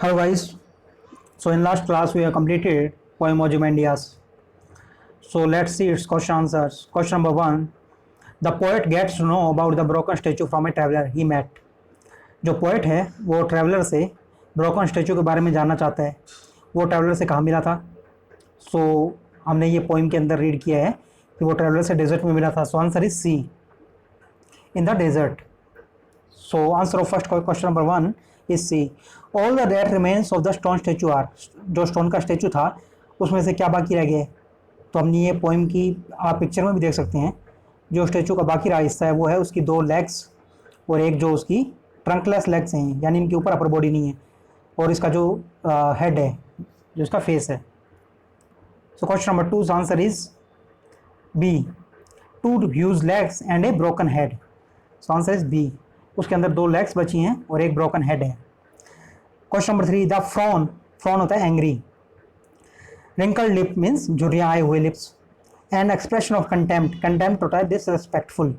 Hello guys. So in last class we have completed poem Ozymandias. So let's see its question answers. Question number 1. The poet gets to know about the broken statue from a traveler he met. जो poet है वो traveller से broken statue के बारे में जानना चाहता है. वो ट्रैवलर से कहाँ मिला था. सो हमने ये पोइम के अंदर रीड किया है कि वो ट्रैवलर से डेजर्ट में मिला था. So answer is C, in the desert. So answer of first question number 1 is C. All the date remains of the stone statue are. जो स्टोन का स्टैचू था उसमें से क्या बाकी रह गए. तो हमने ये पोइम की आप पिक्चर में भी देख सकते हैं. जो स्टैचू का बाकी रहा हिस्सा है वो है उसकी 2 लेग्स और एक जो उसकी ट्रंकलेस लेग्स हैं, यानी इनके ऊपर अपर बॉडी नहीं है, और इसका जो हेड है, जो इसका फेस है. So question number 2 answer is B, 2 huge legs and a broken head. So answer is B. उसके अंदर 2 लेग्स बची हैं और एक ब्रोकन हेड है. Question number 3, the frown. Frown होता है एंग्री. रिंकल लिप मीन्स झुर्रियाए हुए lips. And expression of contempt. Contempt होता है डिसरिस्पेक्टफुल.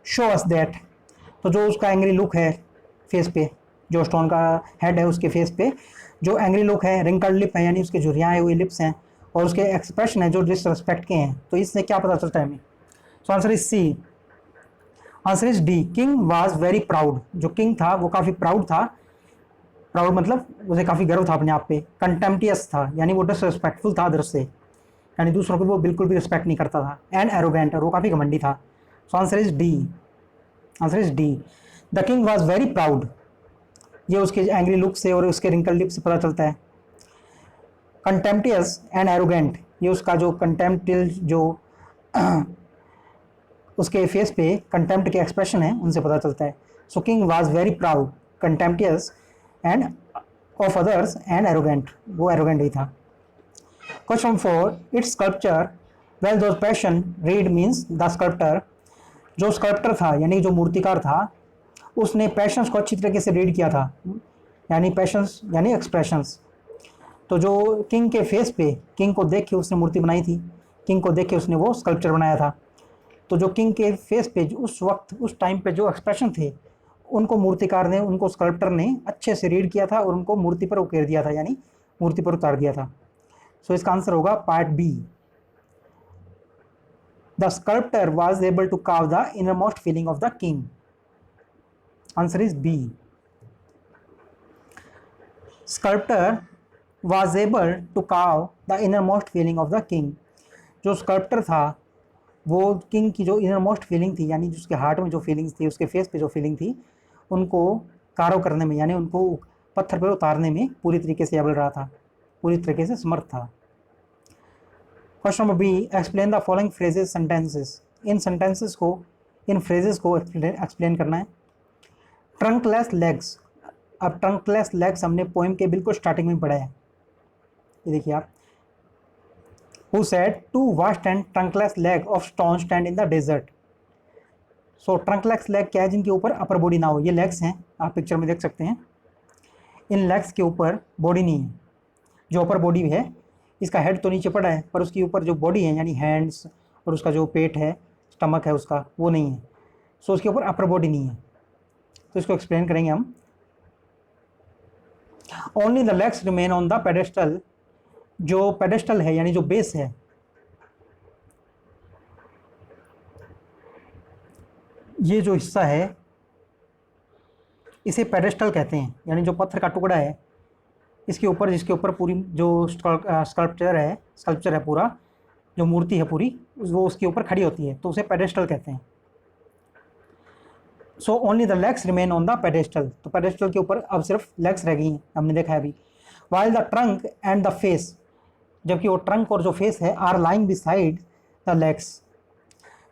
Show us that. तो जो उसका एंग्री लुक है फेस पे, जो स्टोन का हेड है उसके फेस पे जो एंग्री लुक है, रिंकल लिप है यानी उसके झुर्रियाए हुए लिप्स हैं, और उसके एक्सप्रेशन है जो डिसरिस्पेक्ट के हैं. तो इससे क्या पता चलता है हमें. So answer is C. Answer is D. King was very proud. जो किंग था वो काफ़ी प्राउड था. प्राउड मतलब उसे काफ़ी गर्व था अपने आप पे. कंटेम्प्टियस था यानी वो डिसरिस्पेक्टफुल था अदर्स से, यानी दूसरों को वो बिल्कुल भी रिस्पेक्ट नहीं करता था. एंड एरोगेंट, और वो काफ़ी घमंडी था. So answer is D. Answer is D. The king was very proud. ये उसके एंग्री लुक से और उसके रिंकल लिप से पता चलता है. कंटेम्प्टियस एंड एरोगेंट, ये उसका जो कंटेम्प्टियल जो उसके फेस पे कंटेम्प्ट के एक्सप्रेशन है उनसे पता चलता है. So king was very proud, contemptuous and of others and arrogant. वो एरोगेंट ही था. Question 4, it's sculptor well those passion read means the sculptor. जो स्कल्प्टर था यानी जो मूर्तिकार था उसने पैशंस को अच्छी तरीके से रीड किया था, यानी पैशंस यानी एक्सप्रेशंस. तो जो किंग के फेस पे, किंग को देख के उसने मूर्ति बनाई थी, किंग को देख के उसने वो स्कल्पचर बनाया था. तो जो किंग के फेस पे उस वक्त उस टाइम पे जो एक्सप्रेशन थे उनको मूर्तिकार ने, उनको स्कल्प्टर ने अच्छे से रीड किया था और उनको मूर्ति पर उकेर दिया था, यानी मूर्ति पर उतार दिया था. सो इसका आंसर होगा part B. The sculptor was able to carve the innermost feeling of the king. Answer is B. Sculptor was able to carve the innermost feeling of the king. जो स्कल्प्टर था वो किंग की जो innermost feeling थी, यानी उसके heart में जो फीलिंग्स थी, उसके फेस पे जो फीलिंग थी, उनको कार्व करने में, यानी उनको पत्थर पर उतारने में पूरी तरीके से एबल रहा था, पूरी तरीके से समर्थ था. Question number B, explain the following phrases sentences. इन सेंटेंसेस को, इन फ्रेजेस को एक्सप्लेन करना है. Trunkless legs. अब ट्रंकलेस लेग्स हमने पोएम के बिल्कुल स्टार्टिंग में पढ़ा है. ये देखिए आप. Who said 2 vast and trunkless leg of stone stand in the desert. So trunkless leg क्या है, जिनके ऊपर अपर बॉडी ना हो. ये लेग्स हैं, आप पिक्चर में देख सकते हैं. इन लेग्स के ऊपर बॉडी नहीं है. जो अपर बॉडी है, इसका हेड तो नीचे पड़ा है पर उसके ऊपर जो बॉडी है यानी हैंड्स और उसका जो पेट है, स्टमक है उसका, वो नहीं है. सो उसके ऊपर अपर बॉडी नहीं है. तो इसको एक्सप्लेन करेंगे हम. Only the legs remain on the pedestal. जो पेडेस्टल है यानी जो बेस है, ये जो हिस्सा है इसे पेडेस्टल कहते हैं, यानी जो पत्थर का टुकड़ा है इसके ऊपर, जिसके ऊपर पूरी जो स्कल्पचर है पूरा, जो मूर्ति है पूरी, वो उसके ऊपर खड़ी होती है, तो उसे पेडेस्टल कहते हैं. So only the legs remain on the pedestal. तो पेडेस्टल के ऊपर अब सिर्फ लेग्स रह गई हैं, हमने देखा है अभी. While the trunk and the face, जबकि वो ट्रंक और जो फेस है are lying beside the legs.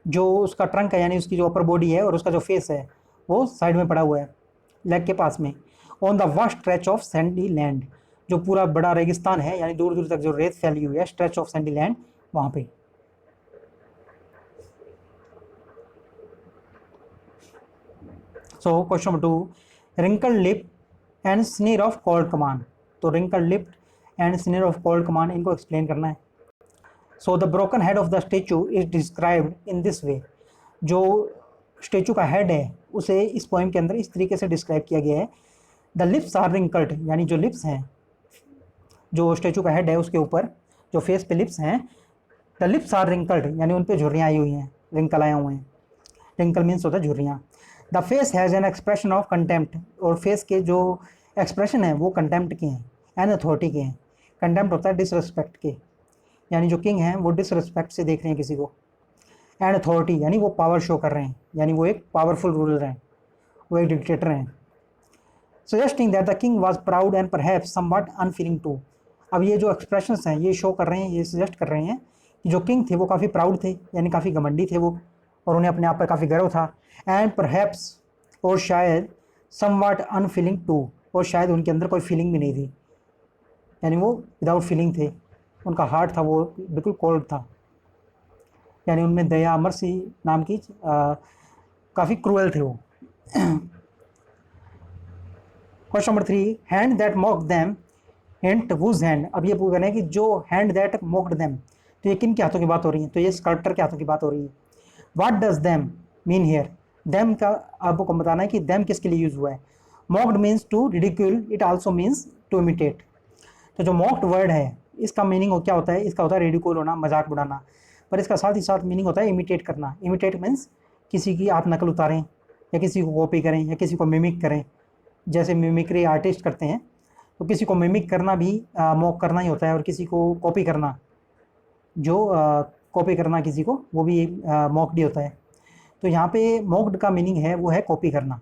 जो उसका ट्रंक है यानी उसकी जो अपर बॉडी है और उसका जो फेस है वो साइड में पड़ा हुआ है, लेग के पास में. On the vast stretch of Sandy land. जो पूरा बड़ा रेगिस्तान है यानी दूर दूर तक जो रेत फैली हुई है, स्ट्रेच ऑफ सैंडी लैंड, वहाँ पे. So question number 2, wrinkle lip and sneer of cold command. तो wrinkle lip and sneer of cold command, इनको एक्सप्लेन करना है. So the broken head of the statue is described in this way. जो statue का head है उसे इस poem के अंदर इस तरीके से डिस्क्राइब किया गया है द लिप्स आर रिंकल्ड, यानी जो लिप्स हैं, जो स्टैचू का हेड है उसके ऊपर जो फेस पे लिप्स हैं, द लिप्स आर रिंकल्ड, यानी उन पे झुर्रियाँ आई हुई हैं, रिंकल आए हुए हैं। रिंकल मीन्स होता है झुर्रियाँ। The face has an expression of contempt, और फेस के जो एक्सप्रेशन है वो कंटेम्प्ट के हैं, एंड अथॉरिटी के हैं। कंटेम्प्ट होता है डिसरिस्पेक्ट के, यानी जो किंग हैं वो डिसरिस्पेक्ट से देख रहे हैं किसी को। एंड अथॉरिटी यानी वो पावर शो कर रहे हैं, यानी वो एक पावरफुल रूलर हैं, वो एक डिक्टेटर हैं। Suggesting that the king was proud and perhaps somewhat unfeeling too. अब ये जो एक्सप्रेशंस हैं ये शो कर रहे हैं, ये सजेस्ट कर रहे हैं कि जो किंग थे वो काफ़ी प्राउड थे, यानी काफ़ी घमंडी थे वो, और उन्हें अपने आप पर काफ़ी गर्व था। एंड परहैप्स, और शायद, समवट अनफीलिंग टू, और शायद उनके अंदर कोई फीलिंग भी नहीं थी, यानी वो विदाउट फीलिंग थे, उनका हार्ट था वो बिल्कुल कोल्ड था, यानी उनमें दया, मर्सी नाम की काफ़ी क्रूअल थे वो। Question number 3, hand that mock them, hint was hand. अब ये पूछ रहे हैं कि जो हैंड दैट मॉक्ड देम, तो ये किन के हाथों की बात हो रही है, तो ये स्कल्प्टर के हाथों की बात हो रही है। What does them mean here, them का आपको बताना है कि देम किसके लिए यूज हुआ है। Mocked means to ridicule, it also means to imitate. तो जो मॉक्ड वर्ड है इसका मीनिंग क्या होता है, इसका होता है रिडिक्यूल होना, मजाक उड़ाना, पर इसका साथ ही साथ मीनिंग होता है इमिटेट करना। इमिटेट मीन्स किसी की आप नकल उतारें, या किसी को कॉपी करें, या किसी को मिमिक करें, जैसे मिमिक्री आर्टिस्ट करते हैं, तो किसी को मिमिक करना भी मॉक करना ही होता है, और किसी को कॉपी करना, जो कॉपी करना किसी को, वो भी मॉक्ड ही होता है। तो यहाँ पे मॉक्ड का मीनिंग है वो है कॉपी करना,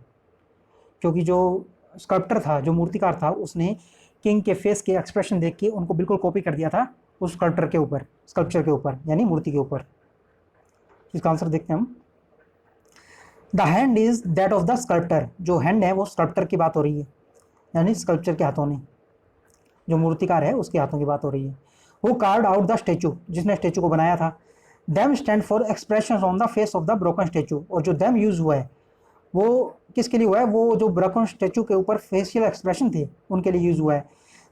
क्योंकि जो स्कल्प्टर था, जो मूर्तिकार था, उसने किंग के फेस के एक्सप्रेशन देख के उनको बिल्कुल कॉपी कर दिया था उस स्कल्प्चर के ऊपर, यानी मूर्ति के ऊपर। इसका आंसर देखते हैं हम। The hand is that of the sculptor, जो हैंड है वो स्कल्प्टर की बात हो रही है, यानी स्कल्प्चर के हाथों ने, जो मूर्तिकार है उसके हाथों की बात हो रही है। वो कार्ड आउट द स्टेचू, जिसने स्टेचू को बनाया था। Them stand for expression on the face of the broken statue, और जो देम यूज हुआ है वो किसके लिए हुआ है, वो जो ब्रोकन स्टेचू के ऊपर फेशियल एक्सप्रेशन थे उनके लिए यूज हुआ है।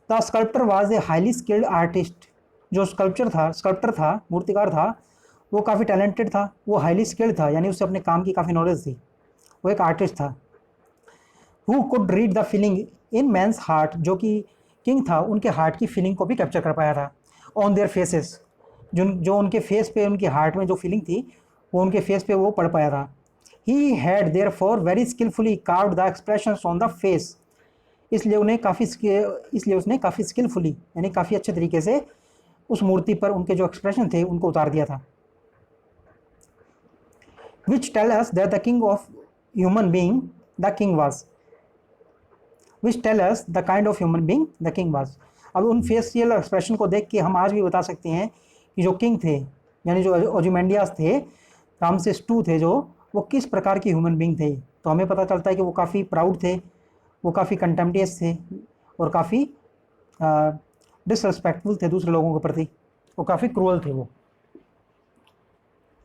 The sculptor was a highly skilled artist, जो स्कल्प्टर था, मूर्तिकार था, वो काफ़ी टैलेंटेड था, वो हाईली स्किल्ड था, यानी उससे अपने काम की काफ़ी नॉलेज थी, वो एक आर्टिस्ट था। Who could read the feeling in man's heart, जो कि किंग था उनके हार्ट की फीलिंग को भी कैप्चर कर पाया था। ऑन देयर फेसेस, जो उनके फेस पे, उनके हार्ट में जो फीलिंग थी वो उनके फेस पे वो पढ़ पाया था। He had there for very skilfully carved the expressions on the face, इसलिए उसने काफ़ी स्किलफुली, यानी काफ़ी अच्छे तरीके से उस मूर्ति पर उनके जो एक्सप्रेशन थे उनको उतार दिया था। Which tell us that the king of human being the king was, which tell us the kind of human being the king was. अब उन फेशियल एक्सप्रेशन को देख के हम आज भी बता सकते हैं कि जो किंग थे, यानी जो ओजिमेंडियास थे, रामसेस II थे, जो वो किस प्रकार की ह्यूमन बीइंग थे। तो हमें पता चलता है कि वो काफ़ी प्राउड थे, वो काफ़ी कंटेम्प्टियस थे, और काफ़ी डिसरिस्पेक्टफुल थे दूसरे लोगों के प्रति, वो काफ़ी क्रूअल थे वो।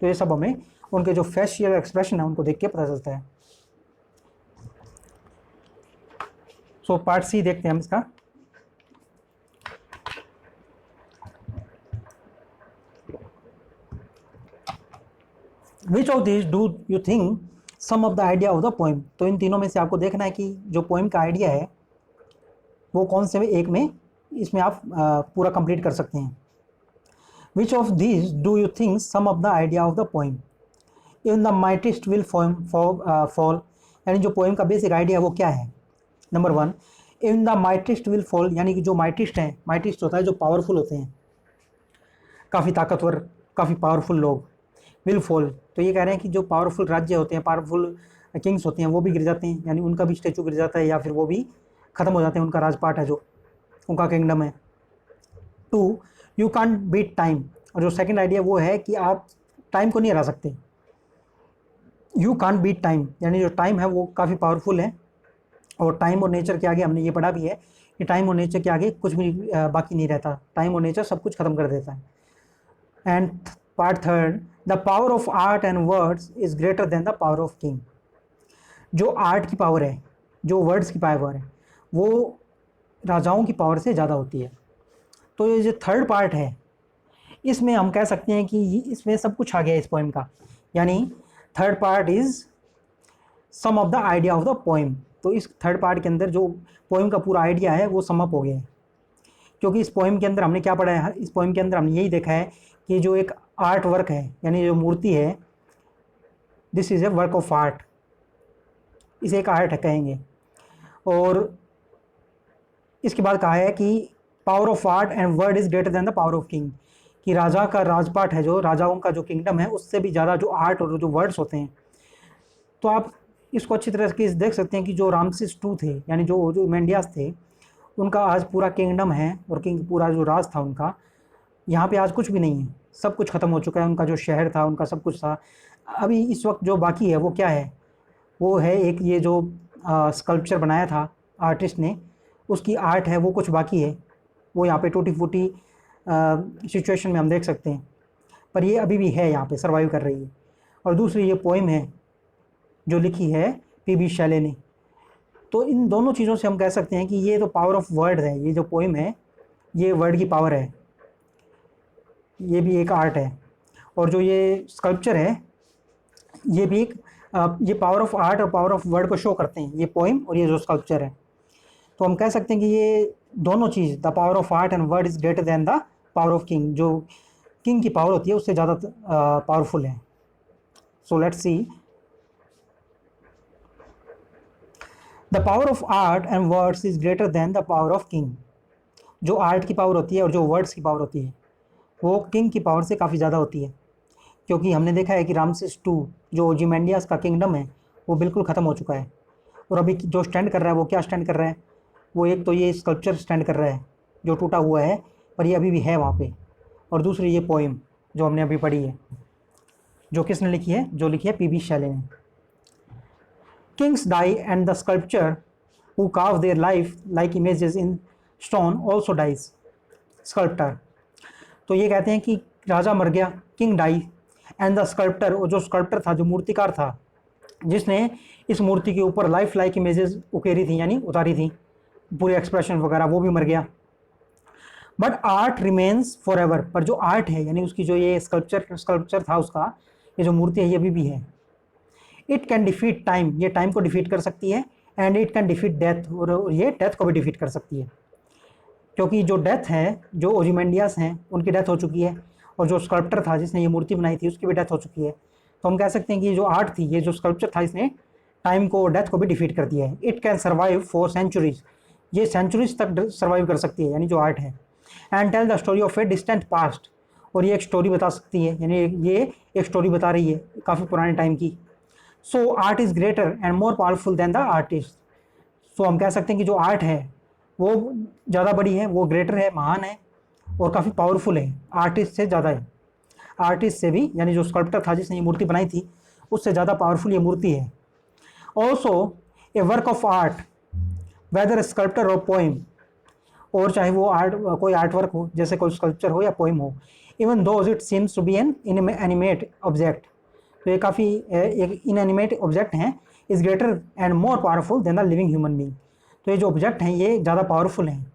तो ये सब हमें उनके जो फेशियल एक्सप्रेशन है उनको देख के पता चलता है। सो पार्ट C देखते हैं हम इसका। Which of this do you think some of the idea of the poem, तो इन तीनों में से आपको देखना है कि जो पोइम का आइडिया है वो कौन से एक में इसमें आप पूरा कंप्लीट कर सकते हैं। Which of this do you think some of the idea of the poem, in the mightiest will fall, यानी जो पोइम का बेसिक आइडिया है वो क्या है। Number 1, in the mightiest will fall, यानी कि जो माइटिस्ट हैं, माइटिस्ट होता है जो पावरफुल होते हैं, काफ़ी ताकतवर, काफ़ी पावरफुल लोग, विल फॉल, तो ये कह रहे हैं कि जो पावरफुल राज्य होते हैं, पावरफुल किंग्स होते हैं, वो भी गिर जाते हैं, यानी उनका भी स्टेचू गिर जाता है, या फिर वो भी ख़त्म हो जाते हैं, उनका राजपाट है जो उनका किंगडम है। 2, यू कांट बीट टाइम, और जो सेकंड आइडिया वो है कि आप टाइम को नहीं हरा सकते। यू कांट बीट टाइम, यानी जो टाइम है वो काफ़ी पावरफुल है, और टाइम और नेचर के आगे हमने ये पढ़ा भी है कि टाइम और नेचर के आगे कुछ भी बाकी नहीं रहता, टाइम और नेचर सब कुछ ख़त्म कर देता है। And part 3, the power of art and words is greater than the power of king, जो आर्ट की पावर है, जो वर्ड्स की पावर है, वो राजाओं की पावर से ज़्यादा होती है। तो ये जो थर्ड पार्ट है इसमें हम कह सकते हैं कि इसमें सब कुछ आ गया इस पोइम का, यानी third part is sum of the idea of the poem, तो इस थर्ड पार्ट के अंदर जो पोइम का पूरा आइडिया है वो समअप हो गया है। क्योंकि इस पोइम के अंदर हमने क्या पढ़ा है, इस पोइम के अंदर हमने यही देखा है कि जो एक आर्ट वर्क है, यानी जो मूर्ति है, this is a work of art, इसे एक आर्ट कहेंगे। और इसके बाद कहा है कि power of art and word is greater than the power of king, कि राजा का राजपाट है, जो राजाओं का जो किंगडम है, उससे भी ज़्यादा जो आर्ट और जो वर्ड्स होते हैं। तो आप इसको अच्छी तरह से देख सकते हैं कि जो रामसेस II थे, यानी जो जो मेंडियास थे, उनका आज पूरा किंगडम है और किंग पूरा जो राज था उनका, यहाँ पे आज कुछ भी नहीं है, सब कुछ ख़त्म हो चुका है। उनका जो शहर था, उनका सब कुछ था। अभी इस वक्त जो बाकी है वो क्या है, वो है एक ये जो स्कल्पचर बनाया था आर्टिस्ट ने, उसकी आर्ट है, वो कुछ बाकी है। वो यहाँ पे टूटी फूटी सिचुएशन में हम देख सकते हैं, पर ये अभी भी है, यहाँ पे सर्वाइव कर रही है। और दूसरी ये पोइम है जो लिखी है पी.बी. शैले ने। तो इन दोनों चीज़ों से हम कह सकते हैं कि ये तो पावर ऑफ वर्ड है, ये जो पोइम है ये वर्ड की पावर है, ये भी एक आर्ट है। और जो ये स्कल्पचर है ये भी एक ये पावर ऑफ आर्ट और पावर ऑफ वर्ड को शो करते हैं, ये पोइम और ये जो स्कल्पचर है। तो हम कह सकते हैं कि ये दोनों चीज़, the power of art and word is greater than the power of king, जो किंग की पावर होती है उससे ज़्यादा पावरफुल है। So let's see, the power of art and words is greater than the power of king. जो art की power होती है और जो वर्ड्स की पावर होती है वो किंग की पावर से काफ़ी ज़्यादा होती है। क्योंकि हमने देखा है कि रामसेस II, जो ओzymandias का किंगडम है, वो बिल्कुल ख़त्म हो चुका है। और अभी जो स्टैंड कर रहा है वो क्या स्टैंड कर रहा है, वो एक तो ये स्कल्पचर स्टैंड कर रहा है जो टूटा हुआ है, पर ये अभी भी है वहाँ पे। और दूसरी ये पोइम जो हमने अभी पढ़ी है, जो किसने लिखी है, जो लिखी है पी.बी. शैले ने। Kings die and the sculpture who carve their life like images in stone also dies sculptor. तो ये कहते हैं कि राजा मर गया, king die, and the sculptor, और जो स्कल्प्टर था, जो मूर्तिकार था, जिसने इस मूर्ति के ऊपर लाइफ लाइक इमेजेस उकेरी थी, यानी उतारी थी पूरे एक्सप्रेशन वगैरह, वो भी मर गया। But art remains for ever, पर जो आर्ट है, यानी उसकी जो ये स्कल्पचर था उसका, ये जो मूर्ति है ये अभी भी है। इट कैन डिफीट टाइम, ये टाइम को डिफीट कर सकती है, and it can defeat death, और ये डेथ को भी डिफीट कर सकती है। क्योंकि जो डेथ है, जो ओzymandias हैं उनकी डेथ हो चुकी है, और जो स्कल्प्टर था जिसने ये मूर्ति बनाई थी उसकी भी डेथ हो चुकी है। तो हम कह सकते हैं कि जो आर्ट थी, ये जो स्कल्पचर था, इसने टाइम को और डेथ को भी डिफीट कर दिया है। It can survive for centuries, ये सेंचुरीज तक सर्वाइव कर सकती है, यानी जो आर्ट है। And tell the story of a distant past, और ये एक स्टोरी बता सकती है, यानी ये एक स्टोरी बता रही है काफ़ी पुराने टाइम की। So art is greater and more powerful than the artist. So हम कह सकते हैं कि जो आर्ट है वो ज़्यादा बड़ी है, वो ग्रेटर है, महान है, और काफ़ी पावरफुल है, आर्टिस्ट से ज़्यादा है, आर्टिस्ट से भी, यानी जो स्कल्प्टर था जिसने ये मूर्ति बनाई थी उससे ज़्यादा पावरफुल ये मूर्ति है। Also a work of art whether sculptor और पोइम, और चाहे वो आर्ट, कोई आर्ट वर्क हो, जैसे कोई स्कल्पचर हो या पोइम हो, even though it seems to be an inanimate object, तो ये काफ़ी एक इनएनिमेट ऑब्जेक्ट हैं, is greater and more powerful than the living human being. तो ये जो ऑब्जेक्ट हैं ये ज़्यादा पावरफुल हैं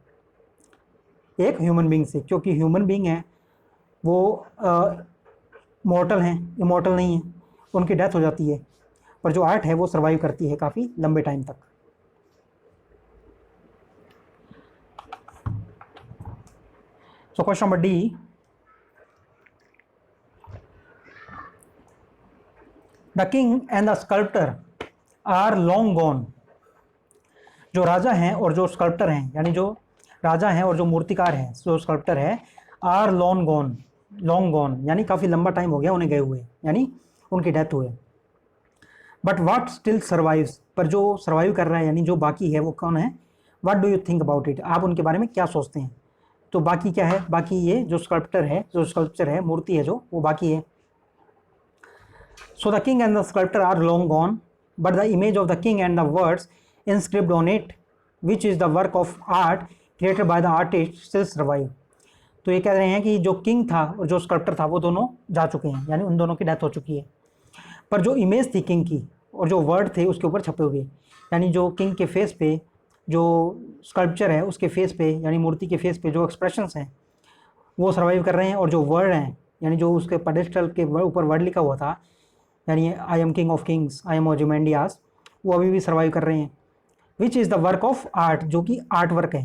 एक ह्यूमन बीइंग से, क्योंकि ह्यूमन बीइंग है वो मॉर्टल हैं, इमॉर्टल नहीं है, उनकी डेथ हो जाती है, पर जो आर्ट है वो सर्वाइव करती है काफ़ी लंबे टाइम तक। So question number D, the king and the sculptor are long gone. जो राजा हैं और जो स्कल्प्टर हैं, यानी जो राजा हैं और जो मूर्तिकार हैं, जो स्कल्प्टर है, आर लॉन्ग गॉन, यानी काफ़ी लंबा टाइम हो गया उन्हें गए हुए, यानी उनकी डेथ हुए। बट वाट स्टिल सर्वाइव्स, पर जो सर्वाइव कर रहा है, यानी जो बाकी है, वो कौन है? What do you think about it, आप उनके बारे में क्या सोचते हैं? तो बाकी क्या है? बाकी ये जो स्कल्प्टर है, जो स्कल्पचर है, मूर्ति है जो, वो बाकी है। So the king and the sculptor are long gone, but the image of the king and the words inscribed on it, which is the work of art created by the artist, still survive। तो ये कह रहे हैं कि जो king था और जो स्कल्प्टर था वो दोनों जा चुके हैं, यानी उन दोनों की डेथ हो चुकी है, पर जो इमेज थी किंग की और जो वर्ड थे उसके ऊपर छपे हुए, यानी जो किंग के फेस पे, जो स्कल्पचर है उसके फेस पे, यानी मूर्ति के फेस पे जो एक्सप्रेशंस हैं वो सर्वाइव कर रहे हैं, और जो वर्ड हैं, यानी जो उसके पेडेस्टल के ऊपर वर्ड लिखा हुआ था, यानी I am king of kings, I am Ozymandias, वो अभी भी सर्वाइव कर रहे हैं। Which is the work of art, जो कि आर्ट वर्क है,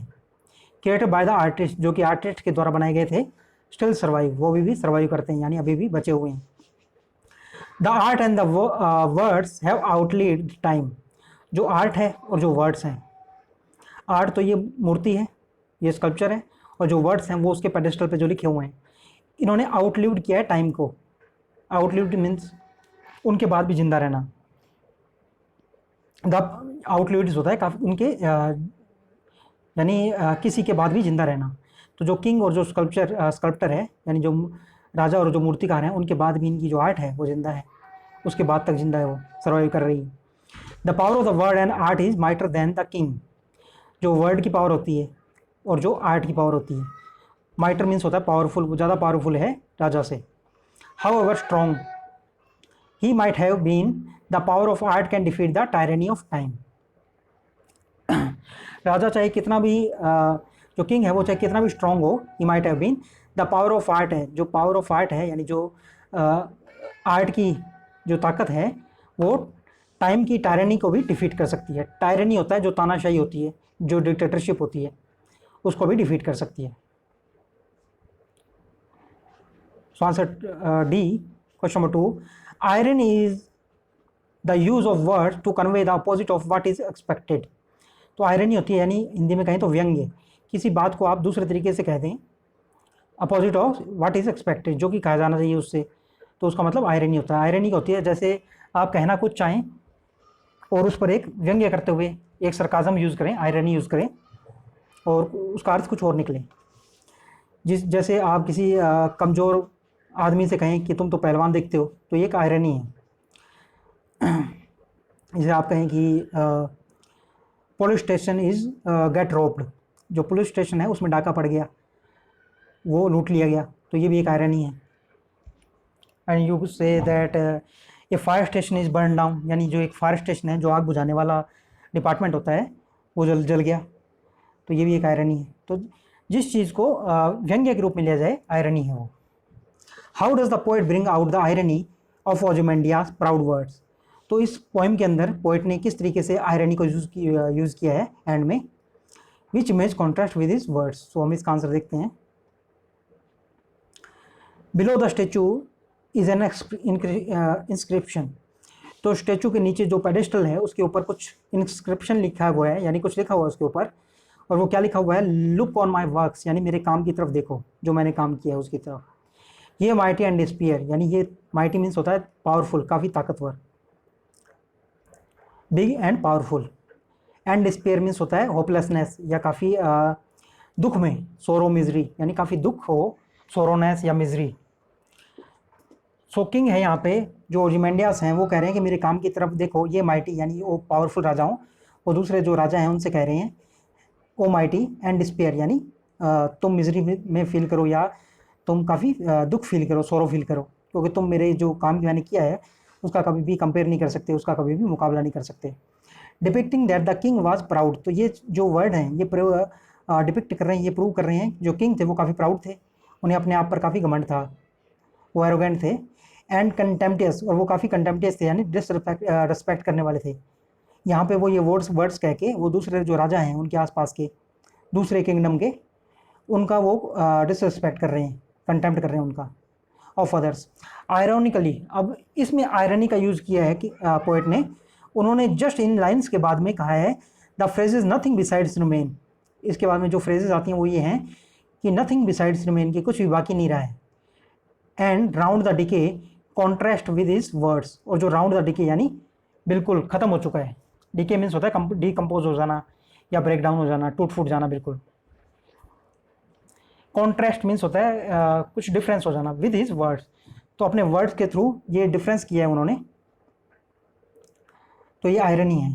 क्रिएटेड बाय द आर्टिस्ट, जो कि आर्टिस्ट के द्वारा बनाए गए थे, स्टिल सर्वाइव, वो भी सर्वाइव करते हैं, यानी अभी भी बचे हुए हैं। The art and the words have outlived time, जो आर्ट है और जो वर्ड्स हैं, आर्ट तो ये मूर्ति है, ये स्कल्पचर है, और जो वर्ड्स हैं वो उसके पेडेस्टल पे जो लिखे हुए हैं, इन्होंने आउटलिव्ड किया है टाइम को। आउटलिव्ड मीन्स उनके बाद भी जिंदा रहना। द आउटलिव्ड होता है काफ़ी उनके यानी किसी के बाद भी जिंदा रहना। तो जो किंग और जो स्कल्प्टर है, यानी जो राजा और जो मूर्तिकार हैं, उनके बाद भी इनकी जो आर्ट है वो जिंदा है, उसके बाद तक जिंदा है, वो सर्वाइव कर रही है। The power of the word and art is mightier than the king, जो वर्ड की पावर होती है और जो आर्ट की पावर होती है, माइटर मीन्स होता है पावरफुल, वो ज़्यादा पावरफुल है राजा से। However strong he might have been, the power of art can defeat the tyranny of time. राजा चाहे कितना भी जो किंग है वो चाहे कितना भी स्ट्रॉन्ग हो, he might have been, the power of art है, जो पावर ऑफ आर्ट है यानी जो आर्ट की जो ताकत है वो टाइम की टायरनी को भी डिफीट कर सकती है। टायरनी होता है जो तानाशाही होती है, जो डिक्टेटरशिप होती है, उसको भी डिफीट कर सकती है। So answer D, question number 2, irony is the use of word to convey the opposite of what is expected. तो आयरनी होती है, यानी हिंदी में कहें तो व्यंग्य, किसी बात को आप दूसरे तरीके से कह दें, opposite of what is expected, जो कि कहा जाना चाहिए उससे, तो उसका मतलब आयरनी होता है। आयरनी होती है जैसे आप कहना कुछ चाहें और उस पर एक व्यंग्य करते हुए एक सरकाज़म यूज़ करें, आयरनी यूज़ करें, और उसका अर्थ कुछ और निकले। जैसे आप किसी कमज़ोर आदमी से कहें कि तुम तो पहलवान दिखते हो, तो ये एक आयरनी है। जैसे आप कहें कि police station is gate roped, जो पुलिस स्टेशन है उसमें डाका पड़ गया, वो लूट लिया गया, तो ये भी एक आयरनी है। And you say that A fire station is burn down, यानी जो एक फायर स्टेशन है, जो आग बुझाने वाला डिपार्टमेंट होता है, वो जल गया, तो ये भी एक आयरनी है। तो जिस चीज़ को व्यंग्य के रूप में लिया जाए, आयरनी है वो। How does the poet bring out the irony of Ozymandias proud words. तो इस पोएम के अंदर पोएट ने किस तरीके से आयरनी को यूज़ किया है एंड में, which image contrast with his words. So हम इसका आंसर देखते हैं। Below the statue is an inscription, तो स्टेचू के नीचे जो पेडेस्टल है उसके ऊपर कुछ इंस्क्रिप्शन लिखा हुआ है, यानी कुछ लिखा हुआ है उसके ऊपर, और वो क्या लिखा हुआ है, लुक ऑन माई वर्क्स, यानी मेरे काम की तरफ देखो, जो मैंने काम किया है उसकी तरफ। ये माइटी एंड डिस्पियर, यानी ये माइटी मीन्स होता है पावरफुल, काफ़ी ताकतवर, big and powerful, and despair means होता है होपलेसनेस, या काफ़ी दुख में, सोरो मिजरी, यानी काफ़ी दुख हो, सोरोनेस या मिजरी। सो किंग है यहाँ पे, जो ओzymandias हैं वो कह रहे हैं कि मेरे काम की तरफ देखो, ये माइटी यानी वो पावरफुल राजा हूँ, और दूसरे जो राजा हैं उनसे कह रहे हैं ओ माइटी एंड डिस्पेयर, यानी तुम मिजरी में फील करो, या तुम काफ़ी दुख फील करो, सोरो फील करो, क्योंकि तुम मेरे जो काम मैंने किया है उसका कभी भी कंपेयर नहीं कर सकते, उसका कभी भी मुकाबला नहीं कर सकते। Depicting that the king was proud, तो ये जो वर्ड हैं ये डिपिक्ट कर रहे हैं, ये प्रूव कर रहे हैं जो किंग थे वो काफ़ी प्राउड थे, उन्हें अपने आप पर काफ़ी घमंड था, वो एरोगेंट थे, एंड कंटेम्पटियस, और वो काफ़ी कंटेम्पटियस थे, यानी डिसरिस्पेक्ट करने वाले थे। यहाँ पे वो ये वर्ड्स कह के वो दूसरे जो राजा हैं उनके आसपास के दूसरे किंगडम के, उनका वो डिसरिस्पेक्ट कर रहे हैं, कंटेम्प्ट कर रहे हैं उनका, ऑफ अदर्स। आयरोनिकली, अब इसमें आयरनी का यूज़ किया है कि पोएट ने, उन्होंने जस्ट इन लाइन्स के बाद में कहा है the phrases nothing besides remain, इसके बाद में जो फ्रेजेज आती हैं वो ये हैं कि नथिंग बिसाइड्स रिमेन, कि कुछ भी बाकी नहीं रहा है, and round the decay contrast with his words, और जो राउंड द डिके यानी बिल्कुल ख़त्म हो चुका है, डीके मीन्स होता है डिकम्पोज हो जाना या ब्रेक डाउन हो जाना, टूट फूट जाना बिल्कुल। कॉन्ट्रास्ट मीन्स होता है कुछ डिफरेंस हो जाना, विद हिज वर्ड्स, तो अपने वर्ड्स के थ्रू ये डिफरेंस किया है उन्होंने, तो ये आयरनी है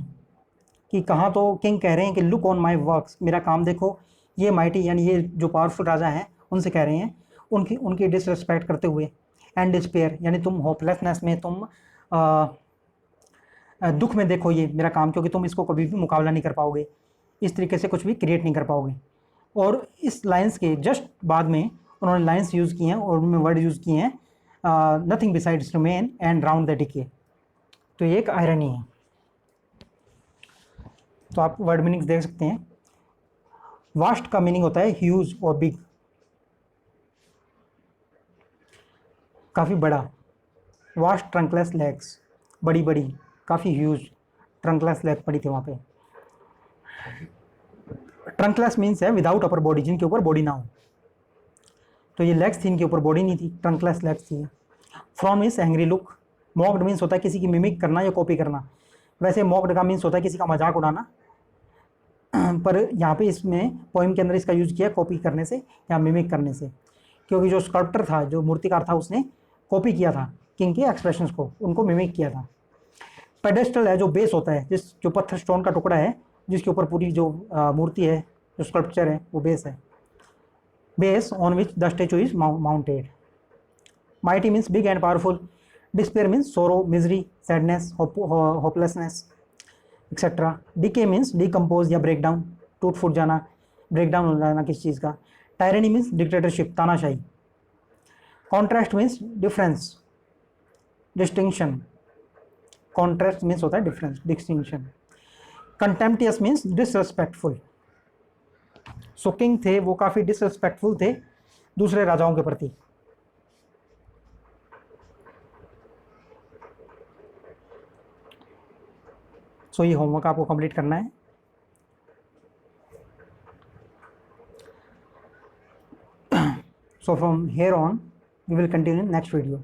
कि कहाँ तो किंग कह रहे हैं कि लुक ऑन माई वर्क्स, मेरा काम देखो, ये माइटी यानी ये जो पावरफुल राजा हैं उनसे कह रहे हैं, उनकी डिसरिस्पेक्ट करते हुए, एंड डिस्पेयर यानी तुम होपलेसनेस में, तुम दुख में देखो ये मेरा काम, क्योंकि तुम इसको कभी भी मुकाबला नहीं कर पाओगे, इस तरीके से कुछ भी क्रिएट नहीं कर पाओगे। और इस लाइंस के जस्ट बाद में उन्होंने लाइंस यूज़ किए हैं और उनमें वर्ड यूज़ किए हैं nothing besides remain and round the decay, तो ये एक आयरनी है। तो आप वर्ड मीनिंग्स देख सकते हैं। वास्ट का मीनिंग होता है ह्यूज और बिग, काफ़ी बड़ा। वास्ट ट्रंकलेस लेग्स, बड़ी बड़ी, काफ़ी ह्यूज ट्रंकलेस लेग पड़ी थी वहाँ पे। ट्रंकलेस मीन्स है विदाउट अपर बॉडी, जिनके ऊपर बॉडी ना हो। तो ये लेग्स थी, इनके ऊपर बॉडी नहीं थी, ट्रंकलेस लेग्स थी। From is angry look. Mocked means होता है किसी की मिमिक करना या कॉपी करना। वैसे मॉक्ड का मीन्स होता है किसी का मजाक उड़ाना, पर यहाँ पे इसमें पोइम के अंदर इसका यूज़ किया कॉपी करने से या मिमिक करने से, क्योंकि जो स्कल्प्टर था, जो मूर्तिकार था, उसने कॉपी किया था किंग के एक्सप्रेशंस को, उनको मिमिक किया था। पेडेस्टल है जो बेस होता है, जो पत्थर स्टोन का टुकड़ा है जिसके ऊपर पूरी जो मूर्ति है, जो स्कल्पचर है, वो बेस है। Base on which the statue is mounted. Mighty means big and powerful. Despair means sorrow, misery, sadness, hopelessness etcetera. Decay means decompose या ब्रेक डाउन, टूट फूट जाना, ब्रेक डाउन हो जाना किसी चीज़ का। टायरनी मीन्स डिक्टेटरशिप, तानाशाही। Contrast means difference, distinction. Contrast means होता है difference, distinction. Contemptuous means disrespectful. So king थे वो काफ़ी डिसरेस्पेक्टफुल थे दूसरे राजाओं के प्रति। सो ये होमवर्क आपको कंप्लीट करना है। So from here on, we will continue in next video.